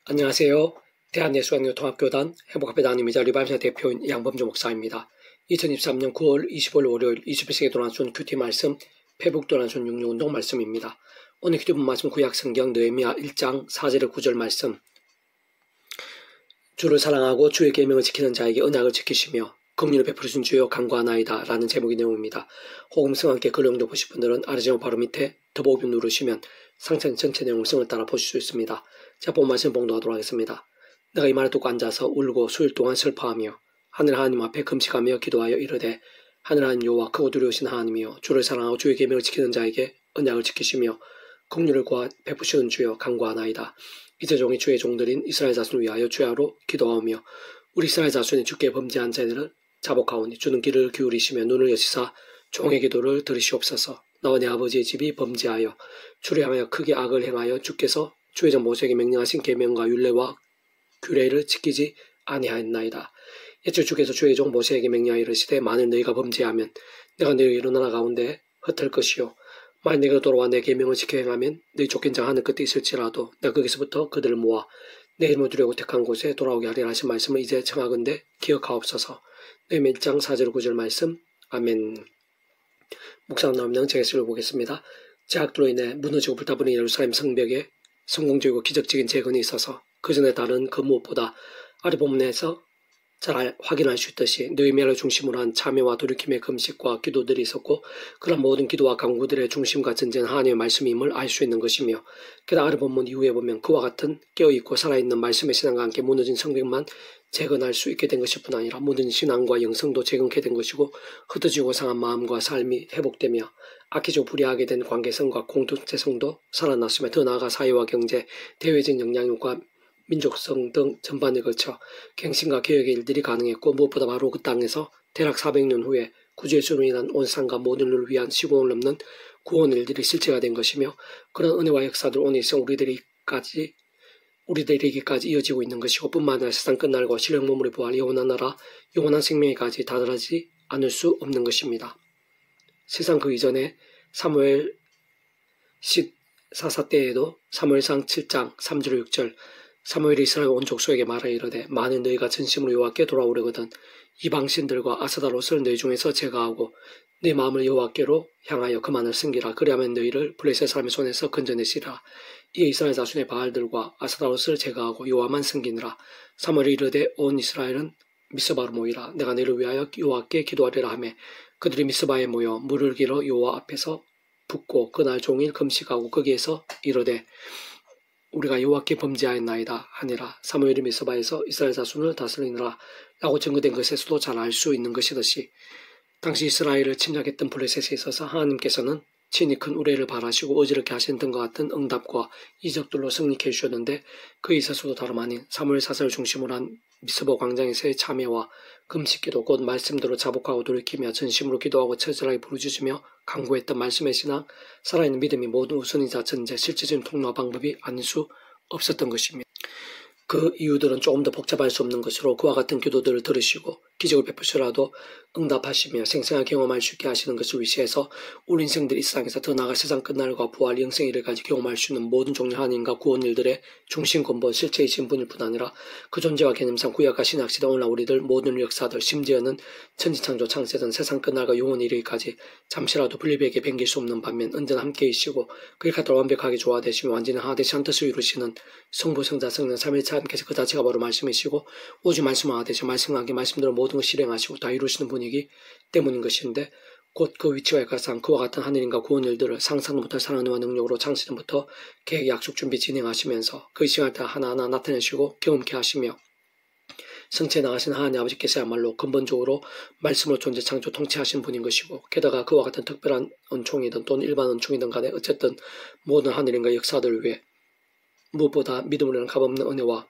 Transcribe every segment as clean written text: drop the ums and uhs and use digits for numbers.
안녕하세요. 대한예수학교통합교단 행복합회장님이자 리바임사 대표인 양범주 목사입니다. 2023년 9월 25일 월요일 21세기 도난순 큐티 말씀 페북 도난순 66운동 말씀입니다. 오늘 기도본 말씀 구약성경 느헤미야 1장 4절의 9절 말씀. 주를 사랑하고 주의 계명을 지키는 자에게 언약을 지키시며 긍휼을 베푸신 주여 간구하나이다 라는 제목의 내용입니다. 호금성과 함께 글 영도 보실 분들은 아래제목 바로 밑에 더보기 누르시면 상장 전체 내용 성을 따라 보실 수 있습니다. 자, 본 말씀 봉독하도록 하겠습니다. 내가 이 말을 듣고 앉아서 울고 수일 동안 슬퍼하며 하늘 하나님 앞에 금식하며 기도하여 이르되 하늘 하나님 여호와 크고 두려우신 하나님이여 주를 사랑하고 주의 계명을 지키는 자에게 언약을 지키시며 긍휼을 베푸시는 주여 간구하나이다. 이제 종이 주의 종들인 이스라엘 자손을 위하여 주야로 기도하오며 우리 이스라엘 자손이 주께 범죄한 자들을 자복하오니 주는 귀를 기울이시며 눈을 여시사 종의 기도를 들으시옵소서. 나와 내 아버지의 집이 범죄하여 주를 향하여 크게 악을 행하여 주께서 주의 종 모세에게 명령하신 계명과 율례와 규례를 지키지 아니하였나이다. 옛적 주께서 주의 종 모세에게 명령하여 이르시되 만일 너희가 범죄하면 내가 너희 이른 나라 가운데 흩을 것이요 만일 내가 돌아와 내 계명을 지켜 행하면 너희 쫓긴 자 하늘 끝에 있을지라도 내가 거기서부터 그들을 모아 내 이름을 두려고 택한 곳에 돌아오게 하리라 하신 말씀을 이제 청하건대 기억하옵소서. 느헤미야 1장 4절 9절 말씀. 아멘. 묵상 나오면 제가 읽어보겠습니다. 제약들로 인해 무너지고 불타버린 예루살렘 성벽에 성공적이고 기적적인 재건이 있어서 그 전에 다른 그 무엇보다 아래 본문에서 잘 확인할 수 있듯이 느헤미야를 중심으로 한 참회와 돌이킴의 금식과 기도들이 있었고 그런 모든 기도와 간구들의 중심과 전제는 하나님의 말씀임을 알 수 있는 것이며 게다가 아래 본문 이후에 보면 그와 같은 깨어있고 살아있는 말씀의 신앙과 함께 무너진 성벽만 재건할 수 있게 된 것일 뿐 아니라 무너진 신앙과 영성도 재건케 된 것이고 흩어지고 상한 마음과 삶이 회복되며 악해지고 불의하게 된 관계성과 공동체성도 살아났으며 더 나아가 사회와 경제, 대외적 영향력과 민족성 등 전반에 걸쳐 갱신과 개혁의 일들이 가능했고 무엇보다 바로 그 땅에서 대략 400년 후에 구주 예수로 인한 온 세상과 모든 인류를 위한 시공을 넘는 구원 일들이 실체가 된 것이며 그런 은혜와 역사들 오늘 생 우리들에게까지 이어지고 있는 것이고 뿐만 아니라 세상 끝날과 신령 몸으로 부활 영원한 나라 영원한 생명에까지 다다르지 않을 수 없는 것입니다. 세상 그 이전에 사무엘 사사 때에도 사무엘상 7장 3절 6절 사무엘이 이스라엘 온 족속에게 말하여 이르되 만일 너희가 전심으로 여호와께 돌아오려거든 이방신들과 아스다롯을 너희 중에서 제거하고 네 마음을 여호와께로 향하여 그만을 섬기라. 그리하면 너희를 블레셋 사람의 손에서 건져내시라. 이에 이스라엘 자손의 바알들과 아스다롯을 제거하고 여호와만 섬기느라. 사무엘이 이르되 온 이스라엘은 미스바로 모이라. 내가 너희를 위하여 여호와께 기도하리라 하매 그들이 미스바에 모여 물을 길어 여호와 앞에서 붓고 그날 종일 금식하고 거기에서 이르되 우리가 여호와께 범죄하였나이다 하니라. 사무엘이 미스바에서 이스라엘 자손을 다스리느라 라고 증거된 것에서도 잘 알 수 있는 것이듯이 당시 이스라엘을 침략했던 블레셋에 있어서 하나님께서는 친히 큰 우레를 바라시고 어지럽게 하신 등과 같은 응답과 이적들로 승리케 해주셨는데 그에 있어서도 다름 아닌 사무엘 사사를 중심으로 한 미스바 광장에서의 참회와 금식기도 곧 말씀대로 자복하고 돌이키며 전심으로 기도하고 처절하게 부르짖으며 간구했던 말씀의 신앙, 살아있는 믿음이 모든 우선이자 전제, 실질적인 통로와 방법이 아닐 수 없었던 것입니다. 그 이유들은 조금 더 복잡할 수 없는 것으로 그와 같은 기도들을 들으시고 기적을 베푸시라도 응답하시며 생생하게 경험할 수 있게 하시는 것을 위시해서 우리 인생들이 이 세상에서 더 나아가 세상 끝날과 부활, 영생의 일까지 경험할 수 있는 모든 종류 하나님과 구원 일들의 중심 근본 실체이신 분일 뿐 아니라 그 존재와 개념상 구약과 신약시대 오늘날 우리들 모든 역사들 심지어는 천지창조 창세전 세상 끝날과 영원 이르기까지 잠시라도 분리되게 변길 수 없는 반면 언제나 함께이시고 그를 갖다 완벽하게 조화되시며 완전히 하나 되시 한 뜻을 이루시는 성부, 성자, 성령, 삼위일체 함께서 그 자체가 바로 말씀이시고 오직 말씀을 하나 되시 말씀하게 말씀대로 모든 걸 실행하시고 다 이루시는 분이기 때문인 것인데 곧 그 위치와 역할상 그와 같은 하늘인과 구원 일들을 상상도 못할 사랑과 능력으로 창시전부터 계획, 약속, 준비 진행하시면서 그 시간을 다 하나하나 나타내시고 경험케 하시며 성체에 나가신 하나님 아버지께서야말로 근본적으로 말씀으로 존재 창조 통치하신 분인 것이고 게다가 그와 같은 특별한 은총이든 또는 일반 은총이든 간에 어쨌든 모든 하늘인과 역사들을 위해 무엇보다 믿음으로 인한 값없는 은혜와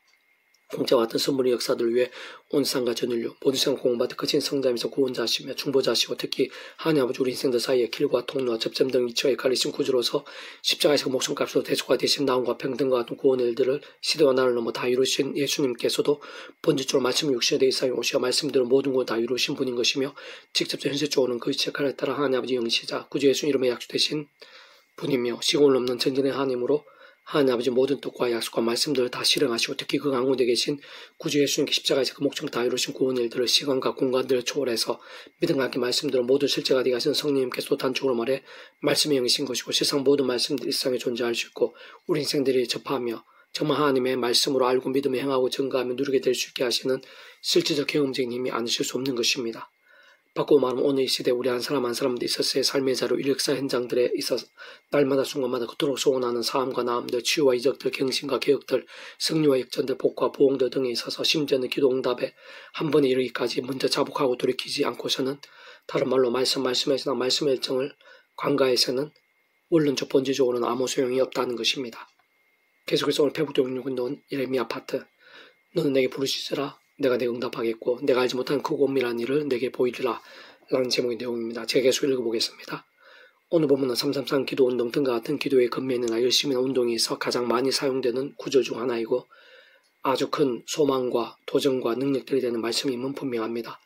공짜와 같은 선물의 역사들을 위해 온 세상과 전 인류 모든 세상 공헌받은 거친 성자이면서 구원자시며 중보자시고 특히 하나님 아버지 우리 인생들 사이에 길과 통로와 접점 등 이치와 헷갈리신 구주로서 십자가에서 목숨값으로 대속과 대신 나옴과 평등과 같은 구원 일들을 시대와 나를 넘어 다 이루신 예수님께서도 본질적으로 말씀을 육신에 대해 이상에 오시어 말씀대로 모든 걸 다 이루신 분인 것이며 직접적 현실적으로는 그 이치 역할에 따라 하나님 아버지 영시자 구주 예수 이름의 약속되신 분이며 시공을 넘는 전진의 하나님으로 하나님 아버지 모든 뜻과 약속과 말씀들을 다 실행하시고 특히 그 가운데 계신 구주 예수님께 십자가에서 그 목적을 다 이루신 구원 일들을 시간과 공간들을 초월해서 믿음과 함께 말씀들을 모두 실제가 되게 하신 성령님께서 단축으로 말해 말씀의 영이신 것이고 세상 모든 말씀들이 일상에 존재할 수 있고 우리 인생들이 접하며 정말 하나님의 말씀으로 알고 믿음에 행하고 증거하며 누리게 될 수 있게 하시는 실질적 경험적인 힘이 아니실 수 없는 것입니다. 바꾸고 말하면 오늘 이 시대 우리 한 사람 한 사람도 있었어의 삶의 자료 역사 현장들에 있어서 날마다 순간마다 그토록 소원하는 사함과 나음들, 치유와 이적들, 경신과 개혁들, 승리와 역전들, 복과 부흥들 등에 있어서 심지어는 기도 응답에 한 번에 이르기까지 먼저 자복하고 돌이키지 않고서는 다른 말로 말씀에서나 말씀의 일정을 관가에서는 원론적 본질적으로는 아무 소용이 없다는 것입니다. 계속해서 오늘 페북 동력은 넌 예레미야 파트 너는 내게 부르시더라 내가 내게 응답하겠고 내가 알지 못한 크고 엄밀한 일을 내게 보이리라 라는 제목의 내용입니다. 제가 계속 읽어보겠습니다. 오늘 본문은 333 기도운동 등과 같은 기도의 건면이나 열심이나 운동에 있어 가장 많이 사용되는 구절 중 하나이고 아주 큰 소망과 도전과 능력들이 되는 말씀임은 분명합니다.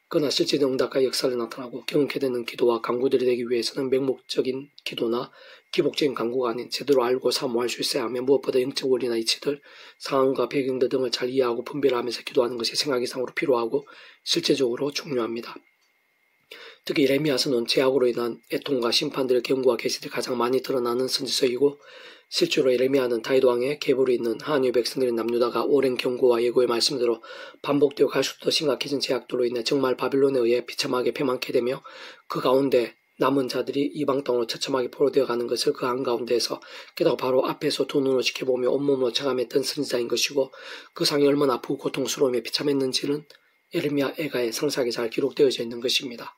그러나 실제적인 응답과 역사를 나타나고 경험케 되는 기도와 간구들이 되기 위해서는 맹목적인 기도나 기복적인 간구가 아닌 제대로 알고 사모할 수 있어야 하며 무엇보다 영적 원리나 이치들, 상황과 배경들 등을 잘 이해하고 분별하면서 기도하는 것이 생각 이상으로 필요하고 실제적으로 중요합니다. 특히 예레미야서는 죄악으로 인한 애통과 심판들의 경고와 계시들이 가장 많이 드러나는 선지서이고 실제로 예레미야는 다윗 왕의 계보로 있는 하나님의 백성들이 남유다가 오랜 경고와 예고의 말씀대로 반복되어 갈수록 더 심각해진 죄악들로 인해 정말 바빌론에 의해 비참하게 패망케 되며 그 가운데 남은 자들이 이방 땅으로 처참하게 포로되어 가는 것을 그 한가운데에서 게다가 바로 앞에서 두 눈으로 지켜보며 온몸으로 체감했던 선지자인 것이고 그 상이 얼마나 아프고 고통스러우며 비참했는지는 예레미야 애가에 상세하게 잘 기록되어져 있는 것입니다.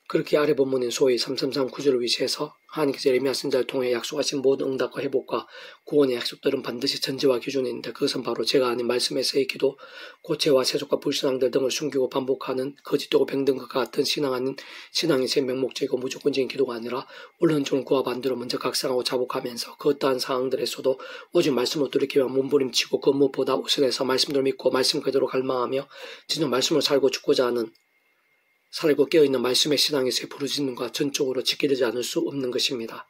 그렇게 아래 본문인 소위 333 구절을 위시해서 하나님께서 예레미야 선지자를 통해 약속하신 모든 응답과 회복과 구원의 약속들은 반드시 전제와 기준이 있는데 그것은 바로 제가 아닌 말씀에서의 기도, 고체와 세속과 불신앙들 등을 숨기고 반복하는 거짓되고 병든 것과 같은 신앙 아닌 신앙이 제 명목적이고 무조건적인 기도가 아니라 원론적인 구와 반대로 먼저 각성하고 자복하면서 그 어떠한 상황들에서도 오직 말씀으로 돌이키며 몸부림치고 그 무엇보다 우선해서 말씀대로 믿고 말씀 그대로 갈망하며 진정 말씀으로 살고 죽고자 하는 살고 깨어있는 말씀의 신앙에서의 부르짖음과 전적으로 지켜지지 않을 수 없는 것입니다.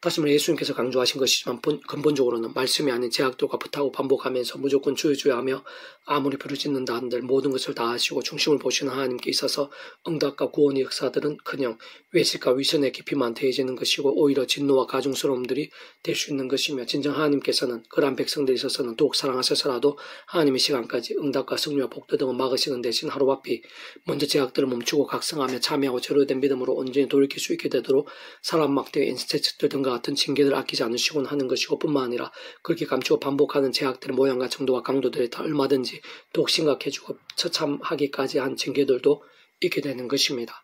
다시 말해 예수님께서 강조하신 것이지만 근본적으로는 말씀이 아닌 제약들과 부탁하고 반복하면서 무조건 주여주여하며 아무리 부르짖는다 한들 모든 것을 다 하시고 중심을 보시는 하나님께 있어서 응답과 구원의 역사들은 그냥 외식과 위선의 깊이만 더해지는 것이고 오히려 진노와 가중스러움들이 될 수 있는 것이며 진정 하나님께서는 그러한 백성들에 있어서는 더욱 사랑하셔서라도 하나님의 시간까지 응답과 승리와 복도 등을 막으시는 대신 하루바삐 먼저 제약들을 멈추고 각성하며 참여하고 제로된 믿음으로 온전히 돌이킬 수 있게 되도록 사람 막대 인스테츠들 등과 같은 징계를 아끼지 않으시곤 하는 것이고 뿐만 아니라 그렇게 감추고 반복하는 제약들의 모양과 정도와 강도들에 따라 얼마든지 더욱 심각해지고 처참하기까지 한 징계들도 있게 되는 것입니다.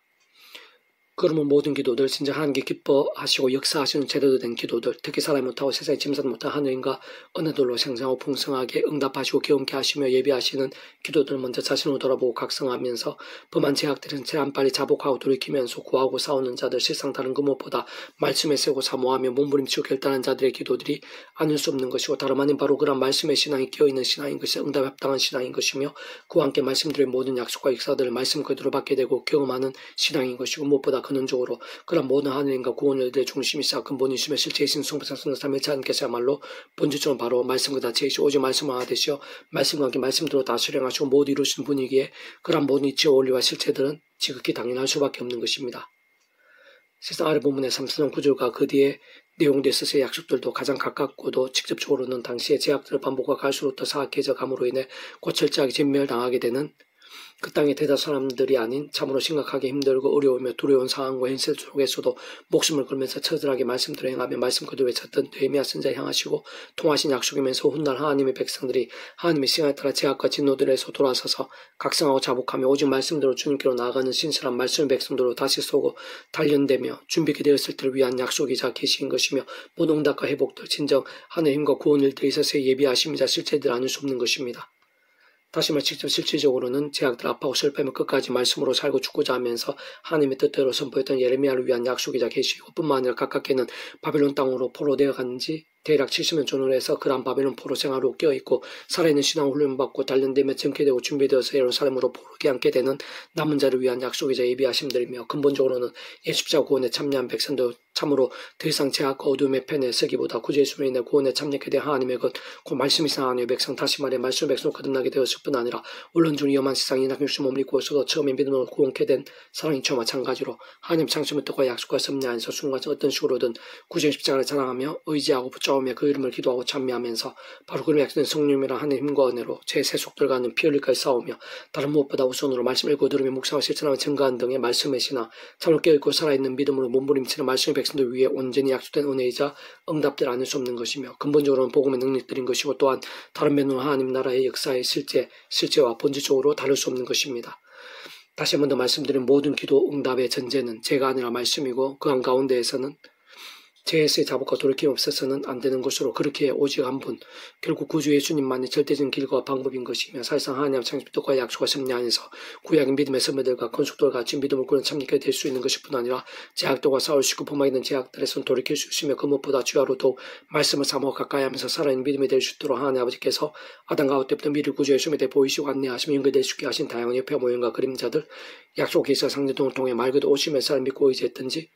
그러면 모든 기도들 진짜 하나님께 기뻐하시고 역사하시는 제대로 된 기도들 특히 사람이 못하고 세상에 짐승 못한 하늘인가 어느들로 생생하고 풍성하게 응답하시고 경험케 하시며 예비하시는 기도들 먼저 자신을 돌아보고 각성하면서 범한 제약들은 제한 빨리 자복하고 돌이키면서 구하고 싸우는 자들 실상 다른 그 무엇보다 말씀에 세우고 사모하며 몸부림치고 결단한 자들의 기도들이 아닐 수 없는 것이고 다름 아닌 바로 그런 말씀의 신앙이 깨어있는 신앙인 것이 응답에 합당한 신앙인 것이며 그와 함께 말씀드린 모든 약속과 역사들을 말씀 그대로 받게 되고 경험하는 신앙인 것이고 무엇보다 근원적으로 그런 모든 하나님과 구원의 중심이사 근본이시며 실제이신 성부상승 삼일체 하나님께서야말로 본질적으로 바로 말씀과 자체이시 오직 말씀을 하나 되시어 말씀과 함께 말씀대로 다 실행하시고 모두 이루신 분이기에 그런 모든 이치와 원리와 실체들은 지극히 당연할 수밖에 없는 것입니다. 세상 아래 본문의 3장 9절과 그 뒤에 내용되어 있어서의 약속들도 가장 가깝고도 직접적으로는 당시의 제약들을 반복과 갈수록 더 사악해져 감으로 인해 곧 철저하게 진멸당하게 되는 그 땅의 대다수 사람들이 아닌 참으로 심각하게 힘들고 어려우며 두려운 상황과 현실 속에서도 목숨을 걸면서 처절하게 말씀대로 행하며 말씀 그대로 외쳤던 예레미야 선지자 향하시고 통하신 약속이면서 훗날 하나님의 백성들이 하나님의 시간에 따라 제약과 진노들에서 돌아서서 각성하고 자복하며 오직 말씀대로 주님께로 나아가는 신실한 말씀의 백성들로 다시 쏘고 단련되며 준비가 되었을 때를 위한 약속이자 계시인 것이며 모든 응답과 회복들 진정 하나님의 힘과 구원을 대해서 예비하심이자 실체들 아닐 수 없는 것입니다. 다시 말해 직접 실질적으로는 제약들 아파하고 실패하며 끝까지 말씀으로 살고 죽고자 하면서 하나님의 뜻대로 선포했던 예레미야를 위한 약속이자 계시고 뿐만 아니라 가깝게는 바빌론 땅으로 포로되어 간지 대략 70년 전후로 해서 그러한 바빌론 포로 생활로 껴있고 살아있는 신앙 훈련받고 단련되며 점케되고 준비되어서 예루살렘으로 포로게 앉게 되는 남은 자를 위한 약속이자 예비하심들이며 근본적으로는 예수자 구원에 참여한 백성들 참으로 더 이상 죄악과 어둠의 편에 서기보다 구주 예수로 인해 구원에 참여하게 된 하나님의 것, 곧 말씀이 상하니 백성, 다시 말해 말씀 백성 거듭나게 되었을 뿐 아니라 물론 중 위험한 세상이 낙 육신 몸을 입고 있어도 처음에 믿음으로 구원케 된 사랑이 저와 마찬가지로 하나님 창조의 뜻과 약속과 섭리 안에서 순간 어떤 식으로든 구주의 십자가를 자랑하며 의지하고 붙잡으며 그 이름을 기도하고 찬미하면서 바로 그런 약속된 성령이라 하는 힘과 은혜로 제 세속들과는 피 흘릴까지 싸우며 다른 무엇보다 우선으로 말씀 읽고 들으며 묵상하고 실천하며 증거하는 등의 말씀의 신앙, 참으로 깨어있고 살아있는 믿음으로 몸부림치는 말씀의 백성들 위해 온전히 약속된 은혜이자 응답들 아닐 수 없는 것이며 근본적으로는 복음의 능력들인 것이고 또한 다른 면으로 하나님 나라의 역사의 실제와 본질적으로 다를 수 없는 것입니다. 다시 한 번 더 말씀드린 모든 기도 응답의 전제는 제가 아니라 말씀이고 그 한가운데에서는 죄에서의 자복과 돌이킴 없어서는 안 되는 것으로 그렇게 오직 한 분, 결국 구주 예수님만이 절대적인 길과 방법인 것이며 사실상 하나님 창조의 뜻과 약속과 섭리 안에서 구약의 믿음의 선배들과 건축들 같이 믿음을 꾸는 참여하게 될 수 있는 것일 뿐 아니라 제약들과 싸울 수 있고 범하게 된 제약들에서는 돌이킬 수 있으며 그 무엇보다 주야로 더욱 말씀을 사모하고 가까이 하면서 살아있는 믿음이 될 수 있도록 하나님 아버지께서 아담과 하와 때부터 미리 구주 예수님에 대해 보이시고 안내하시며 연결될 수 있게 하신 다양한 옆에 모형과 그림자들, 약속 기사 상대 등을 통해 말 그대로 오심의 사를 믿고 의지했든지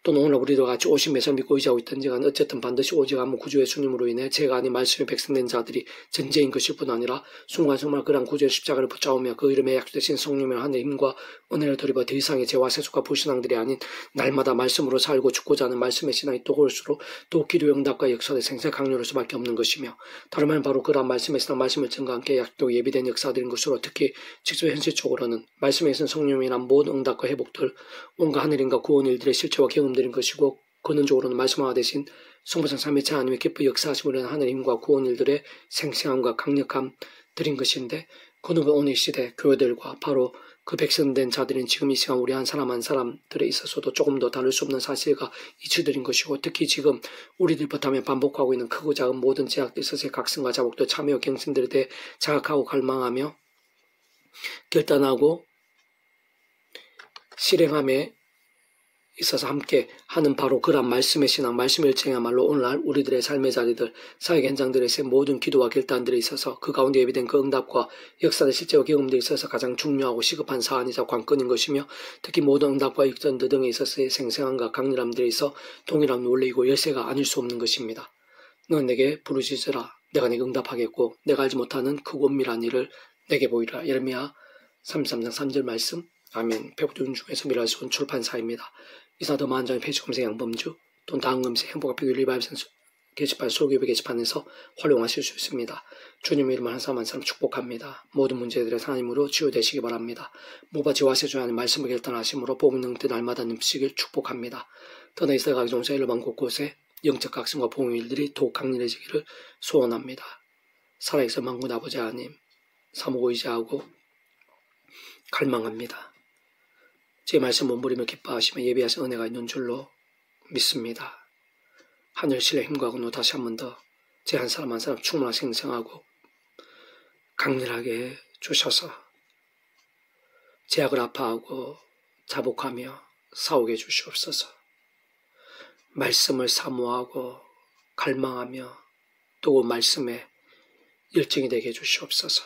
또는 오늘 우리도 같이 오심에서 믿고 의지하고 있든지 간에 어쨌든 반드시 오직 한 구주 예수님으로 인해 제가 아닌 말씀의 백성된 자들이 전제인 것일 뿐 아니라 순간순간 그런 구주의 십자가를 붙잡으며 그 이름에 약속되신 성령의 하늘의 힘과 은혜를 돌입어 더 이상의 죄와 세속과 불신앙들이 아닌 날마다 말씀으로 살고 죽고자 하는 말씀의 신앙이 또 올수록 또 기도 응답과 역사의 생생 강렬할 수밖에 없는 것이며 다른 말은 바로 그러한 말씀의 신앙 말씀을 증거 함께 약속 예비된 역사들인 것으로 특히 직접 현실적으로는 말씀에 있는 성령이란 모든 응답과 회복들 온갖 하늘인과 구원 일들의 실체와 경험들인 것이고 근원적으로는 말씀화 대신 성부상 삼위체 하나님의 기쁘 역사하심으로 인한 하늘의 힘과 구원 일들의 생생함과 강력함들인 것인데 그는 오늘 시대 교회들과 바로 그 백성된 자들은 지금 이 시간 우리 한 사람 한 사람들에 있어서도 조금 더 다를 수 없는 사실과 이치들인 것이고 특히 지금 우리들 버타며 반복하고 있는 크고 작은 모든 제약들 있어서의 각성과 자복도 참여 경신들에 대해 자각하고 갈망하며 결단하고 실행함에 있어서 함께 하는 바로 그런 말씀의 신앙, 말씀의 일정이야말로 오늘날 우리들의 삶의 자리들, 사회 현장들에서의 모든 기도와 결단들에 있어서 그 가운데 예비된 그 응답과 역사의 실제와 경험들에 있어서 가장 중요하고 시급한 사안이자 관건인 것이며 특히 모든 응답과 역전들 등에 있어서의 생생함과 강렬함들에 있어 동일한 원리이고 열쇠가 아닐 수 없는 것입니다. 너는 내게 부르짖으라. 내가 네게 응답하겠고 내가 알지 못하는 크고 은밀한 일을 내게 보이라. 예레미야 33장 3절 말씀. 아멘. 배포준 중에서 미랄 수 온 출판사입니다. 이사 더 만장의 페이지검색 양범주 또는 다음검색 행복과 비교 리바이브선 게시판 소교배 게시판에서 활용하실 수 있습니다. 주님의 이름을 한 사람 한 사람 축복합니다. 모든 문제들의 하나님으로 치유되시기 바랍니다. 모바지와 세주하는 말씀을 결단하심으로 복음 능태 날마다 넘치길 축복합니다. 떠나 이스라엘 가기 전에 일반 곳곳에 영적 각성과 복음 일들이 더욱 강렬해지기를 소원합니다. 살아있어 만군 아버지 하나님 사모고 의지하고 갈망합니다. 제 말씀 몸부림을 기뻐하시며 예비하신 은혜가 있는 줄로 믿습니다. 하늘 신의 힘과 은혜로 다시 한 번 더 제 한 사람 한 사람 충만하게 생생하고 강렬하게 주셔서 제약을 아파하고 자복하며 싸우게 해주시옵소서. 말씀을 사모하고 갈망하며 또 말씀에 열정이 되게 해주시옵소서.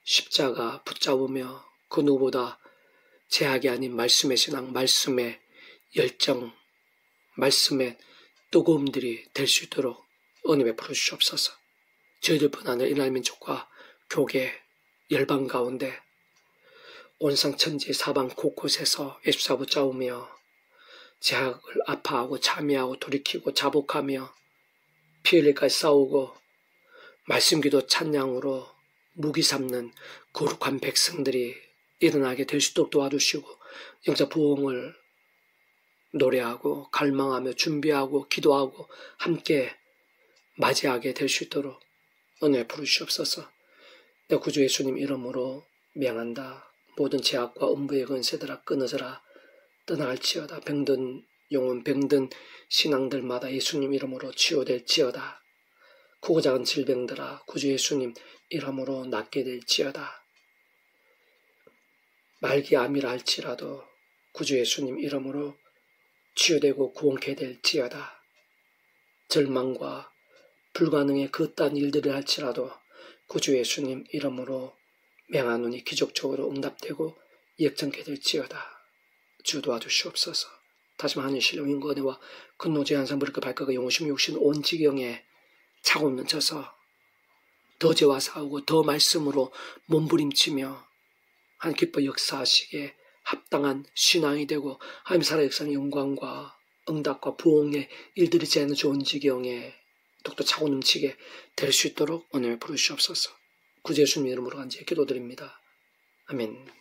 십자가 붙잡으며 그 누구보다 제약이 아닌 말씀의 신앙, 말씀의 열정, 말씀의 뜨거움들이 될 수 있도록 은혜 베풀어 주시옵소서. 저희들뿐 아니라 이날 민족과 교계, 열방 가운데 온상 천지 사방 곳곳에서 예수사 붙잡으며 제약을 아파하고 참여하고 돌이키고 자복하며 피 흘릴까지 싸우고 말씀기도 찬양으로 무기 삼는 거룩한 백성들이 일어나게 될 수 있도록 도와주시고 영적 부흥을 노래하고 갈망하며 준비하고 기도하고 함께 맞이하게 될 수 있도록 은혜 부르시옵소서. 내 구주 예수님 이름으로 명한다. 모든 제약과 음부의 권세들아 끊어져라. 떠나갈지어다. 병든 영혼 병든 신앙들마다 예수님 이름으로 치유될지어다. 크고 작은 질병들아 구주 예수님 이름으로 낫게 될지어다. 말기암이라 할지라도 구주 예수님 이름으로 치유되고 구원케 될지어다. 절망과 불가능의 그딴 일들을 할지라도 구주 예수님 이름으로 명하노니 기적적으로 응답되고 역전케 될지어다. 주 도와주시옵소서. 다시 하나님 신령 인고 은혜와 근노제 한산부를 그 발가가 영호심 육신 온 지경에 차고 넘쳐서 더 죄와 싸우고 더 말씀으로 몸부림치며 하나님 기뻐 역사하시기에 합당한 신앙이 되고 하나님 살아 역사하는 영광과 응답과 부흥의 일들이 제하는 좋은 지경에 독도 차고 넘치게 될 수 있도록 은혜를 부르시옵소서. 구주 예수님 이름으로 간절히 기도드립니다. 아멘.